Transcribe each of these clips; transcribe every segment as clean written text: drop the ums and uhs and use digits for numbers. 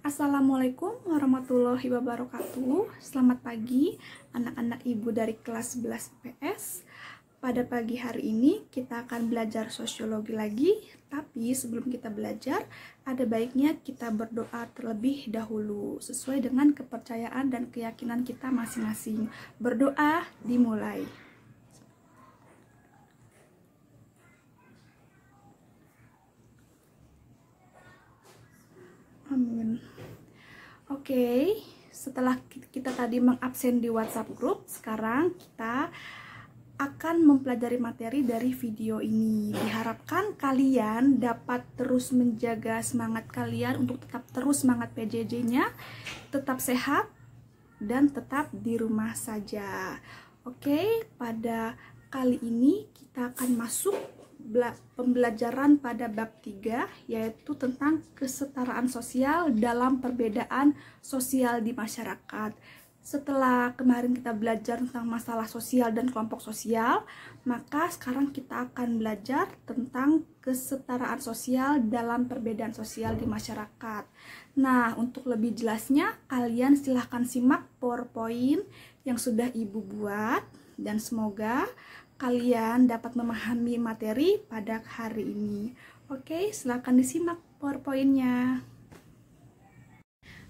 Assalamualaikum warahmatullahi wabarakatuh. Selamat pagi anak-anak ibu dari kelas 11 IPS. Pada pagi hari ini kita akan belajar sosiologi lagi. Tapi sebelum kita belajar, ada baiknya kita berdoa terlebih dahulu sesuai dengan kepercayaan dan keyakinan kita masing-masing. Berdoa dimulai. Amin. Oke, setelah kita tadi mengabsen di WhatsApp group, sekarang kita akan mempelajari materi dari video ini. Diharapkan kalian dapat terus menjaga semangat kalian untuk tetap terus semangat PJJ-nya, tetap sehat, dan tetap di rumah saja. Oke, pada kali ini kita akan masuk pembelajaran pada bab 3, yaitu tentang kesetaraan sosial dalam perbedaan sosial di masyarakat. Setelah kemarin kita belajar tentang masalah sosial dan kelompok sosial, maka sekarang kita akan belajar tentang kesetaraan sosial dalam perbedaan sosial di masyarakat. Nah, untuk lebih jelasnya, kalian silahkan simak PowerPoint yang sudah Ibu buat, dan semoga kalian dapat memahami materi pada hari ini. Oke, silakan disimak PowerPoint-nya.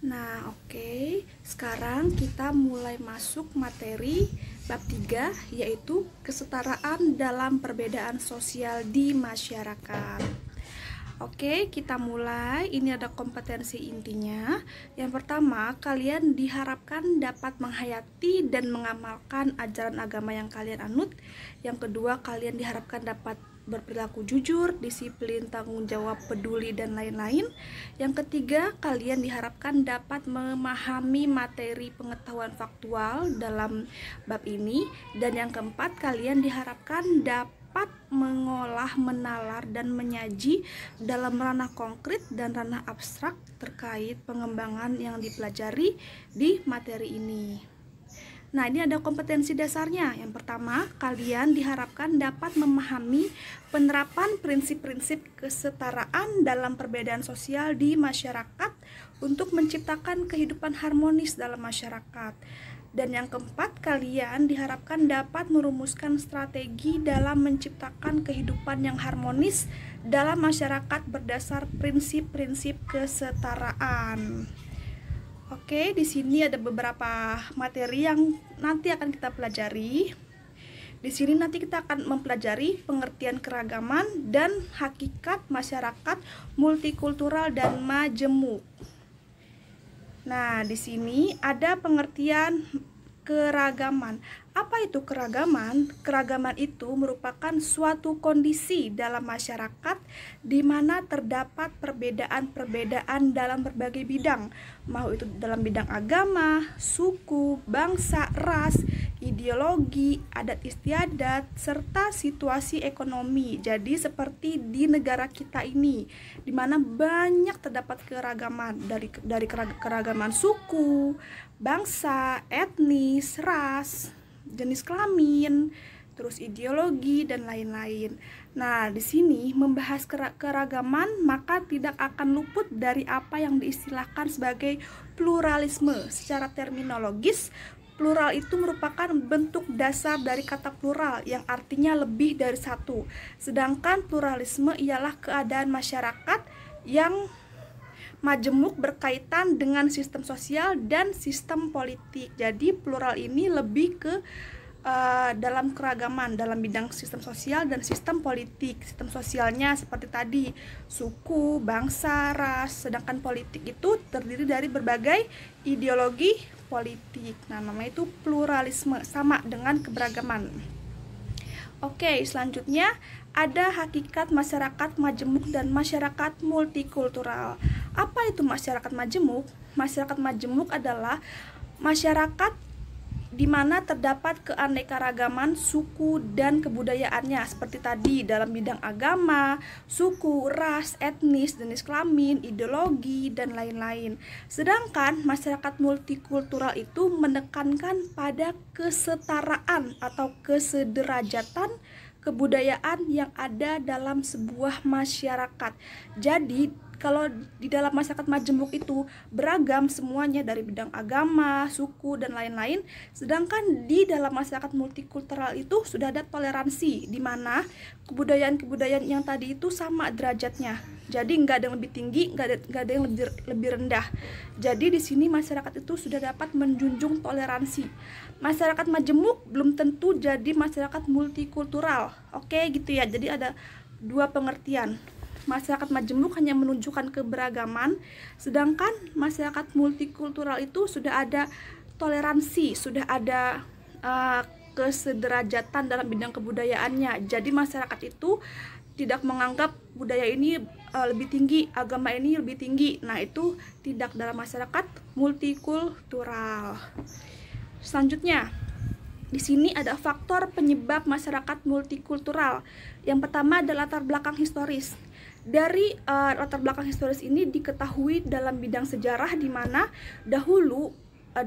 Nah, oke. Sekarang kita mulai masuk materi bab 3, yaitu kesetaraan dalam perbedaan sosial di masyarakat. Oke, kita mulai. Ini ada kompetensi intinya. Yang pertama, kalian diharapkan dapat menghayati dan mengamalkan ajaran agama yang kalian anut. Yang kedua, kalian diharapkan dapat berperilaku jujur, disiplin, tanggung jawab, peduli, dan lain-lain. Yang ketiga, kalian diharapkan dapat memahami materi pengetahuan faktual dalam bab ini. Dan yang keempat, kalian diharapkan dapat mengolah, menalar, dan menyaji dalam ranah konkret dan ranah abstrak terkait pengembangan yang dipelajari di materi ini. Nah, ini ada kompetensi dasarnya. Yang pertama, kalian diharapkan dapat memahami penerapan prinsip-prinsip kesetaraan dalam perbedaan sosial di masyarakat untuk menciptakan kehidupan harmonis dalam masyarakat. Dan yang keempat, kalian diharapkan dapat merumuskan strategi dalam menciptakan kehidupan yang harmonis dalam masyarakat berdasar prinsip-prinsip kesetaraan. Oke, di sini ada beberapa materi yang nanti akan kita pelajari. Di sini nanti kita akan mempelajari pengertian keragaman dan hakikat masyarakat multikultural dan majemuk. Nah, di sini ada pengertian keragaman. Apa itu keragaman? Keragaman itu merupakan suatu kondisi dalam masyarakat di mana terdapat perbedaan-perbedaan dalam berbagai bidang, mau itu dalam bidang agama, suku, bangsa, ras, ideologi, adat istiadat, serta situasi ekonomi. Jadi seperti di negara kita ini, di mana banyak terdapat keragaman dari keragaman suku, bangsa, etnis, ras, jenis kelamin, terus ideologi, dan lain-lain. Nah, di sini membahas keragaman, maka tidak akan luput dari apa yang diistilahkan sebagai pluralisme. Secara terminologis, plural itu merupakan bentuk dasar dari kata plural yang artinya lebih dari satu. Sedangkan pluralisme ialah keadaan masyarakat yang majemuk berkaitan dengan sistem sosial dan sistem politik. Jadi plural ini lebih ke dalam keragaman dalam bidang sistem sosial dan sistem politik. Sistem sosialnya seperti tadi, suku, bangsa, ras, sedangkan politik itu terdiri dari berbagai ideologi politik. Nah, namanya itu pluralisme, sama dengan keberagaman. Oke, selanjutnya ada hakikat masyarakat majemuk dan masyarakat multikultural. Apa itu masyarakat majemuk? Masyarakat majemuk adalah masyarakat di mana terdapat keanekaragaman suku dan kebudayaannya, seperti tadi dalam bidang agama, suku, ras, etnis, jenis kelamin, ideologi, dan lain-lain. Sedangkan masyarakat multikultural itu menekankan pada kesetaraan atau kesederajatan kebudayaan yang ada dalam sebuah masyarakat. Jadi Kalau di dalam masyarakat majemuk itu beragam semuanya dari bidang agama, suku, dan lain-lain. Sedangkan di dalam masyarakat multikultural itu sudah ada toleransi, di mana kebudayaan-kebudayaan yang tadi itu sama derajatnya. Jadi nggak ada yang lebih tinggi, nggak ada yang lebih rendah. Jadi di sini masyarakat itu sudah dapat menjunjung toleransi. Masyarakat majemuk belum tentu jadi masyarakat multikultural. Oke, gitu ya. Jadi ada dua pengertian. Masyarakat majemuk hanya menunjukkan keberagaman, sedangkan masyarakat multikultural itu sudah ada toleransi, sudah ada kesederajatan dalam bidang kebudayaannya. Jadi masyarakat itu tidak menganggap budaya ini lebih tinggi, agama ini lebih tinggi. Nah, itu tidak dalam masyarakat multikultural. Selanjutnya, di sini ada faktor penyebab masyarakat multikultural. Yang pertama adalah latar belakang historis. Dari latar belakang historis ini diketahui dalam bidang sejarah, di mana dahulu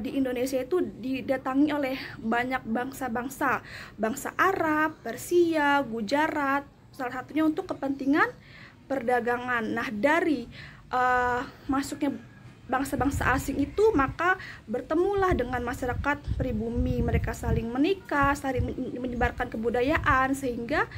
di Indonesia itu didatangi oleh banyak bangsa-bangsa, bangsa Arab, Persia, Gujarat, salah satunya untuk kepentingan perdagangan. Nah, dari masuknya bangsa-bangsa asing itu, maka bertemulah dengan masyarakat pribumi. Mereka saling menikah, saling menyebarkan kebudayaan, sehingga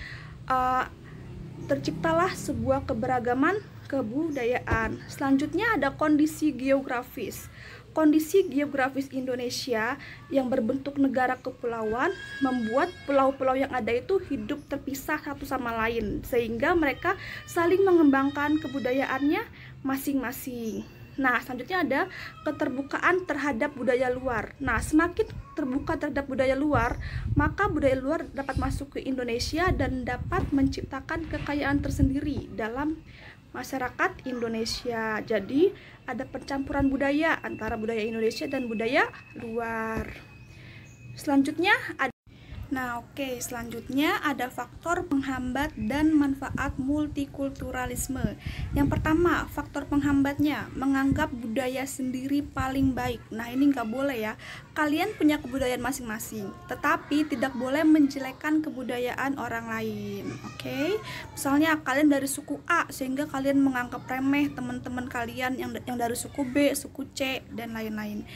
terciptalah sebuah keberagaman kebudayaan. Selanjutnya ada kondisi geografis. Kondisi geografis Indonesia yang berbentuk negara kepulauan membuat pulau-pulau yang ada itu hidup terpisah satu sama lain, sehingga mereka saling mengembangkan kebudayaannya masing-masing. Nah, selanjutnya ada keterbukaan terhadap budaya luar. Nah, semakin terbuka terhadap budaya luar, maka budaya luar dapat masuk ke Indonesia dan dapat menciptakan kekayaan tersendiri dalam masyarakat Indonesia. Jadi ada percampuran budaya antara budaya Indonesia dan budaya luar. Selanjutnya ada selanjutnya ada faktor penghambat dan manfaat multikulturalisme. Yang pertama, faktor penghambatnya menganggap budaya sendiri paling baik. Nah, ini nggak boleh ya. Kalian punya kebudayaan masing-masing, tetapi tidak boleh menjelekkan kebudayaan orang lain. Oke? Misalnya kalian dari suku A, sehingga kalian menganggap remeh teman-teman kalian yang dari suku B, suku C, dan lain-lain.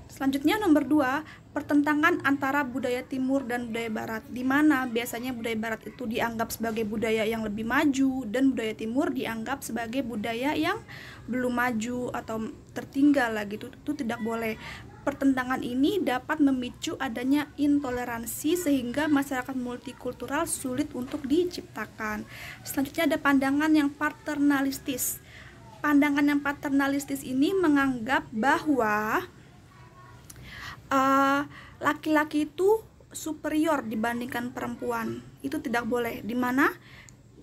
Selanjutnya nomor 2, pertentangan antara budaya timur dan budaya barat, di mana biasanya budaya barat itu dianggap sebagai budaya yang lebih maju dan budaya timur dianggap sebagai budaya yang belum maju atau tertinggal lah gitu. Itu tidak boleh. Pertentangan ini dapat memicu adanya intoleransi sehingga masyarakat multikultural sulit untuk diciptakan. Selanjutnya ada pandangan yang paternalistis. Pandangan yang paternalistis ini menganggap bahwa laki-laki itu superior dibandingkan perempuan. Itu tidak boleh. Dimana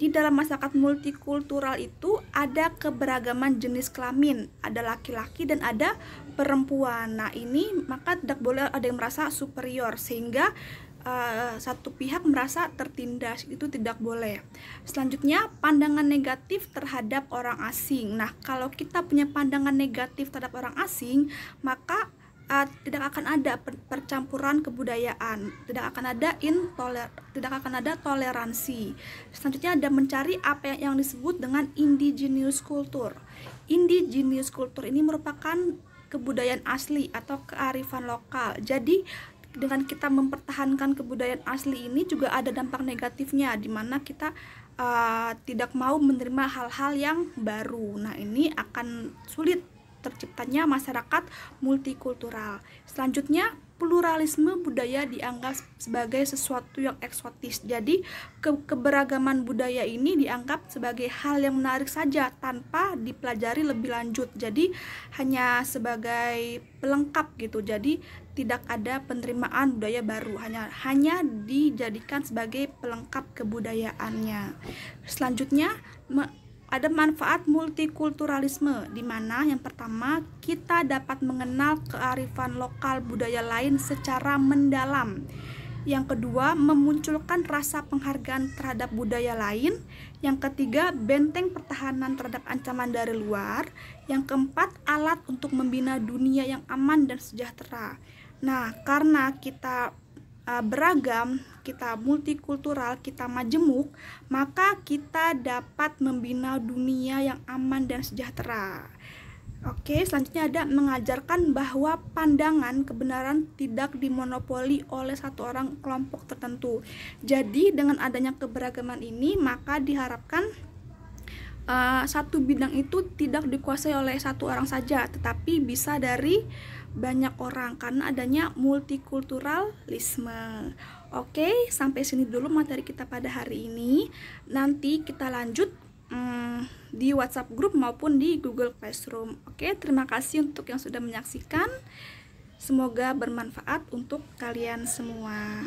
di dalam masyarakat multikultural itu ada keberagaman jenis kelamin, ada laki-laki dan ada perempuan. Nah, ini maka tidak boleh ada yang merasa superior sehingga satu pihak merasa tertindas. Itu tidak boleh. Selanjutnya, pandangan negatif terhadap orang asing. Nah, kalau kita punya pandangan negatif terhadap orang asing, maka tidak akan ada percampuran kebudayaan, tidak akan ada toleransi. Selanjutnya ada mencari apa yang disebut dengan indigenous culture. Indigenous culture ini merupakan kebudayaan asli atau kearifan lokal. Jadi dengan kita mempertahankan kebudayaan asli ini juga ada dampak negatifnya, di mana kita tidak mau menerima hal-hal yang baru. Nah, ini akan sulit terciptanya masyarakat multikultural. Selanjutnya, pluralisme budaya dianggap sebagai sesuatu yang eksotis. Jadi keberagaman budaya ini dianggap sebagai hal yang menarik saja tanpa dipelajari lebih lanjut. Jadi hanya sebagai pelengkap gitu. Jadi tidak ada penerimaan budaya baru, hanya dijadikan sebagai pelengkap kebudayaannya. Selanjutnya ada manfaat multikulturalisme, di mana yang pertama kita dapat mengenal kearifan lokal budaya lain secara mendalam. Yang kedua, memunculkan rasa penghargaan terhadap budaya lain. Yang ketiga, benteng pertahanan terhadap ancaman dari luar. Yang keempat, alat untuk membina dunia yang aman dan sejahtera. Nah, karena kita beragam, kita multikultural, kita majemuk, maka kita dapat membina dunia yang aman dan sejahtera. Oke, selanjutnya ada mengajarkan bahwa pandangan kebenaran tidak dimonopoli oleh satu orang kelompok tertentu. Jadi dengan adanya keberagaman ini, maka diharapkan satu bidang itu tidak dikuasai oleh satu orang saja, tetapi bisa dari banyak orang karena adanya multikulturalisme. Oke, sampai sini dulu materi kita pada hari ini. Nanti kita lanjut di WhatsApp group maupun di Google Classroom. Oke, terima kasih untuk yang sudah menyaksikan. Semoga bermanfaat untuk kalian semua.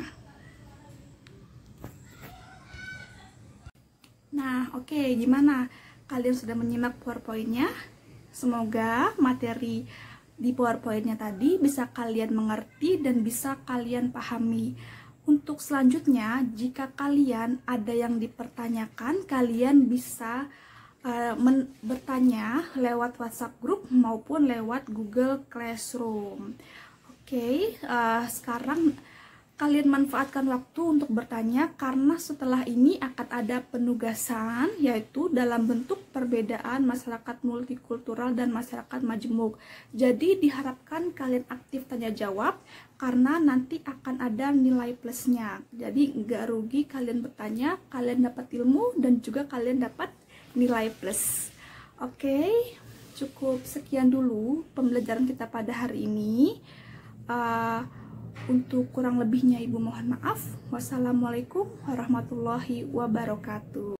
Nah, oke, gimana? Kalian sudah menyimak PowerPoint-nya? Semoga materi di PowerPoint-nya tadi bisa kalian mengerti dan bisa kalian pahami. Untuk selanjutnya, jika kalian ada yang dipertanyakan, kalian bisa bertanya lewat WhatsApp group maupun lewat Google Classroom. Oke, sekarang kalian manfaatkan waktu untuk bertanya karena setelah ini akan ada penugasan, yaitu dalam bentuk perbedaan masyarakat multikultural dan masyarakat majemuk. Jadi diharapkan kalian aktif tanya jawab karena nanti akan ada nilai plusnya. Jadi nggak rugi kalian bertanya, kalian dapat ilmu dan juga kalian dapat nilai plus. Oke, cukup sekian dulu pembelajaran kita pada hari ini. Untuk kurang lebihnya Ibu mohon maaf. Wassalamualaikum warahmatullahi wabarakatuh.